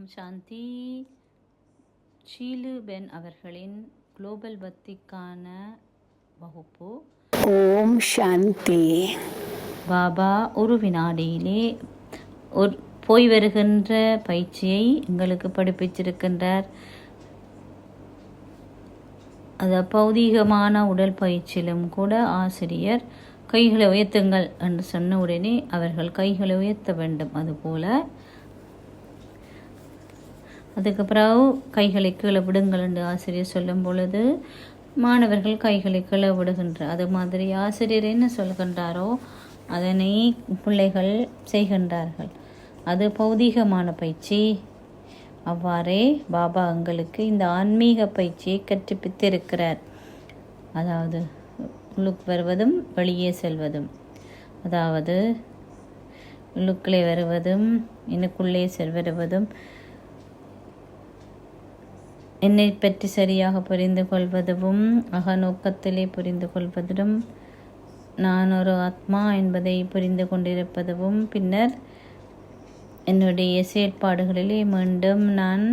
ஓம் சாந்தி. Sheelu pen அவர்களின் global பக்திக்கான வகுப்பு. ஓம் சாந்தி. பாபா ஒரு வினாடியிலே போய் வருகின்ற பயிற்சியை எங்களுக்கு படிப்பிச்சிருக்கின்றார். அது பௌதீகமான உடல் பயிற்சியிலும் கூட ஆசிரியர் கைகளை உயர்த்துங்கள் என்று சொன்ன உடனே அவர்கள் கைகளை உயர்த்த வேண்டும். அதுபோல அதுக்கு பிறகு கைகளை கீழே விடுங்கள் என்று ஆசிரியர் சொல்லும் பொழுது மாணவர்கள் கைகளை கீழே விடுகின்றார். அது மாதிரி ஆசிரியர் என்ன சொல்கின்றாரோ அதனை பிள்ளைகள் செய்கின்றார்கள். அது பௌதீகமான பயிற்சி. அவ்வாறே பாபா எங்களுக்கு இந்த ஆன்மீக பயிற்சியை கற்பித்திருக்கிறார். அதாவது உள்ளுக்கு வருவதும் வெளியே செல்வதும், அதாவது உள்ளுக்குள்ளே வருவதும் எனக்குள்ளே வருவதும், என்னை பற்றி சரியாக புரிந்து கொள்வதும், அகநோக்கத்திலே புரிந்து கொள்வதும், நான் ஒரு ஆத்மா என்பதை புரிந்து கொண்டிருப்பதும், பின்னர் என்னுடைய செயற்பாடுகளிலே மீண்டும் நான்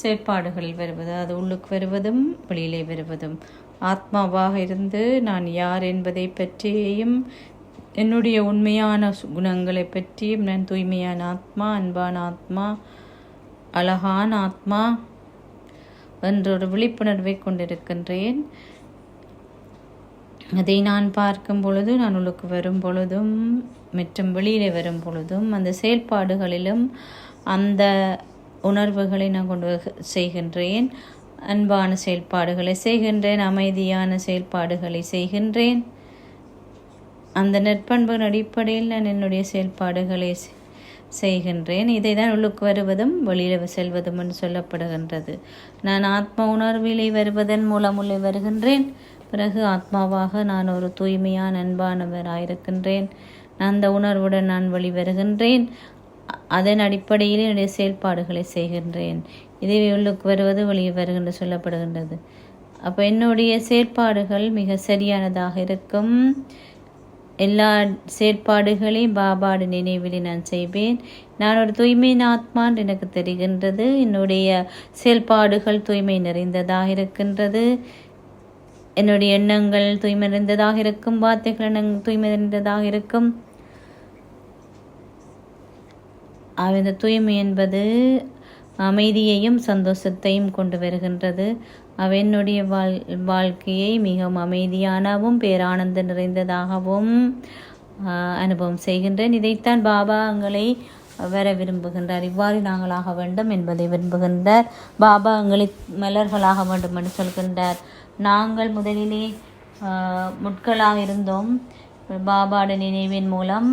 செயற்பாடுகளில் வருவது, அது உள்ளுக்கு வருவதும் வெளியிலே வருவதும், ஆத்மாவாக இருந்து நான் யார் என்பதை பற்றியும், என்னுடைய உண்மையான குணங்களை பற்றியும், நான் தூய்மையான ஆத்மா, அன்பான ஆத்மா, அழகான ஆத்மா என்ற ஒரு விழிப்புணர்வை கொண்டிருக்கின்றேன். அதை நான் பார்க்கும் பொழுது, நான் உள்ளுக்கு வரும் பொழுதும் மற்றும் வெளியிலே வரும் பொழுதும் அந்த செயல்பாடுகளிலும் அந்த உணர்வுகளை நான் கொண்டு செய்கின்றேன். அன்பான செயல்பாடுகளை செய்கின்றேன், அமைதியான செயல்பாடுகளை செய்கின்றேன். அந்த நற்பண்பின் அடிப்படையில் நான் என்னுடைய செயல்பாடுகளை செய்கின்றேன். இதை தான் உள்ளுக்கு வருவதும் வெளியில் செல்வதும் என்று சொல்லப்படுகின்றது. நான் ஆத்மா உணர்விலே வருவதன் மூலம் உள்ளே வருகின்றேன். பிறகு ஆத்மாவாக நான் ஒரு தூய்மையான அன்பானவராயிருக்கின்றேன். அந்த உணர்வுடன் நான் வெளிவருகின்றேன். அதன் அடிப்படையில் என்னுடைய செயல்பாடுகளை செய்கின்றேன். இதை உள்ளுக்கு வருவது வெளியே வருகின்ற சொல்லப்படுகின்றது. அப்போ என்னுடைய செயற்பாடுகள் மிக சரியானதாக இருக்கும். எல்லா செயற்பாடுகளையும் பாபாடு நினைவில் நான் செய்வேன். நான் ஒரு தூய்மையின் ஆத்மா என்று எனக்கு தெரிகின்றது. என்னுடைய செயல்பாடுகள் தூய்மை நிறைந்ததாக இருக்கின்றது. என்னுடைய எண்ணங்கள் தூய்மை நிறைந்ததாக இருக்கும், வார்த்தைகள் தூய்மை நிறைந்ததாக இருக்கும். இந்த தூய்மை என்பது அமைதியையும் சந்தோஷத்தையும் கொண்டு வருகின்றது. என்னுடைய வாழ்க்கையை மிகவும் அமைதியானவும் பேரானந்த நிறைந்ததாகவும் அனுபவம் செய்கின்றேன். இதைத்தான் பாபா எங்களை வர விரும்புகின்றார். இவ்வாறு நாங்கள் ஆக வேண்டும் என்பதை விரும்புகின்றார். பாபா எங்களை மலர்களாக வேண்டும் என்று சொல்கின்றார். நாங்கள் முதலிலே முட்களாக இருந்தோம். பாபாட நினைவின் மூலம்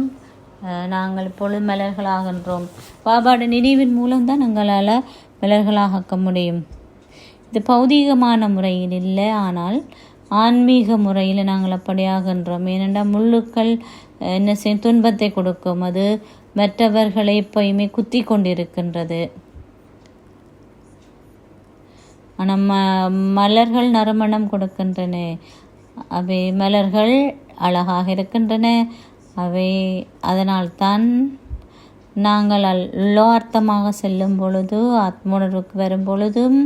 நாங்கள் இப்பொழுது மலர்களாகின்றோம். பாபாட நினைவின் மூலம்தான் எங்களால் மலர்களாக முடியும். இது பௌதீகமான முறையில் இல்லை, ஆனால் ஆன்மீக முறையில் நாங்கள் அப்படியாகின்றோம். ஏனென்றால் முள்ளுக்கள் என்ன செய்யும், துன்பத்தை கொடுக்கும். அது மற்றவர்களை எப்பயுமே குத்தி கொண்டிருக்கின்றது. ஆனால் மலர்கள் நறுமணம் கொடுக்கின்றன. அவை மலர்கள் அழகாக இருக்கின்றன. அவை அதனால்தான் நாங்கள் உள்ளார்த்தமாக செல்லும் பொழுது, ஆத்மோணர்வுக்கு வரும் பொழுதும்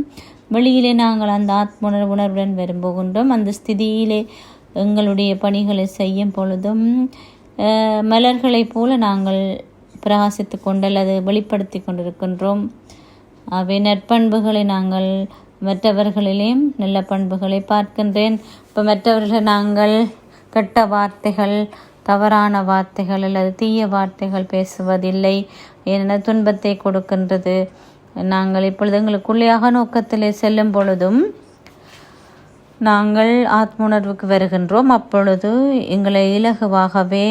வெளியிலே நாங்கள் அந்த உணர்வுடன் வரும்போகின்றோம். அந்த ஸ்திதியிலே எங்களுடைய பணிகளை செய்யும் பொழுதும் மலர்களைப் போல நாங்கள் பிரகாசித்து கொண்டு அல்லது வெளிப்படுத்தி கொண்டிருக்கின்றோம். அவை நற்பண்புகளை நாங்கள் மற்றவர்களிலேயும் நல்ல பண்புகளை பார்க்கின்றேன். இப்போ மற்றவர்களை நாங்கள் கெட்ட வார்த்தைகள், தவறான வார்த்தைகள் அல்லது தீய வார்த்தைகள் பேசுவதில்லை. ஏனென்றால் துன்பத்தை கொடுக்கின்றது. நாங்கள் இப்பொழுது எங்களுக்குள்ளே அகநோக்கத்திலே செல்லும் பொழுதும் நாங்கள் ஆத்ம உணர்வுக்கு வருகின்றோம். அப்பொழுது எங்களை இலகுவாகவே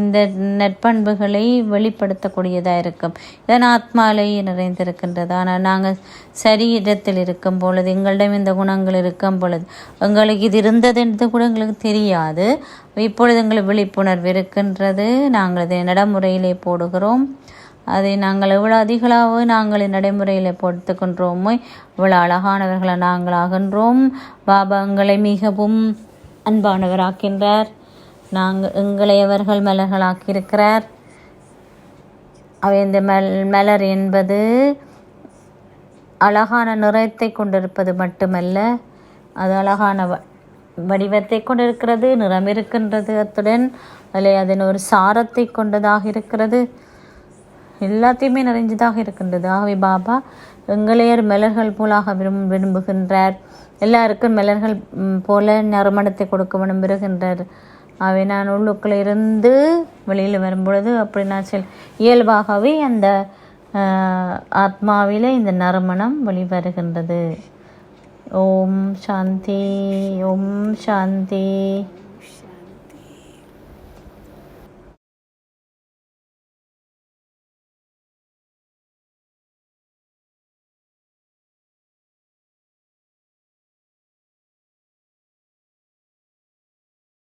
இந்த நற்பண்புகளை வெளிப்படுத்தக்கூடியதாக இருக்கும். இதன் ஆத்மாலேயே நிறைந்திருக்கின்றது. ஆனால் நாங்கள் சரீரத்தில் இருக்கும் பொழுது, எங்களிடம் இந்த குணங்கள் இருக்கும் பொழுது, எங்களுக்கு இது இருந்தது என்று கூட எங்களுக்கு தெரியாது. இப்பொழுது எங்களுக்கு விழிப்புணர்வு இருக்கின்றது. நாங்கள் இதை நடைமுறையிலே போடுகிறோம். அதை நாங்கள் எவ்வளோ அதிகளாக நாங்கள் நடைமுறையில் போட்டுக்கொண்டோமோ இவ்வளோ அழகானவர்களை நாங்கள் ஆகின்றோம். பாபா எங்களை மிகவும் அன்பானவராக்கின்றார். எங்களை அவர்கள் மலர்களாக்கியிருக்கிறார். அவை இந்த மலர் என்பது அழகான நிறத்தை கொண்டிருப்பது மட்டுமல்ல, அது அழகான வடிவத்தை கொண்டிருக்கிறது, நிறம் இருக்கின்றது, அத்துடன் அதில் அதன் ஒரு சாரத்தை கொண்டதாக இருக்கிறது, எல்லாத்தையுமே நிறைஞ்சதாக இருக்கின்றது. ஆகவே பாபா எங்களையர் மலர்கள் போலாக விரும்புகின்றார். எல்லாருக்கும் மலர்கள் போல நறுமணத்தை கொடுக்க விரும்புகின்றார். அவை நான் உள்ளுக்குள்ளே இருந்து வெளியில் வரும்பொழுது அப்படி நான் இயல்பாகவே அந்த ஆத்மாவிலே இந்த நறுமணம் வெளிவருகின்றது. ஓம் சாந்தி, ஓம் சாந்தி.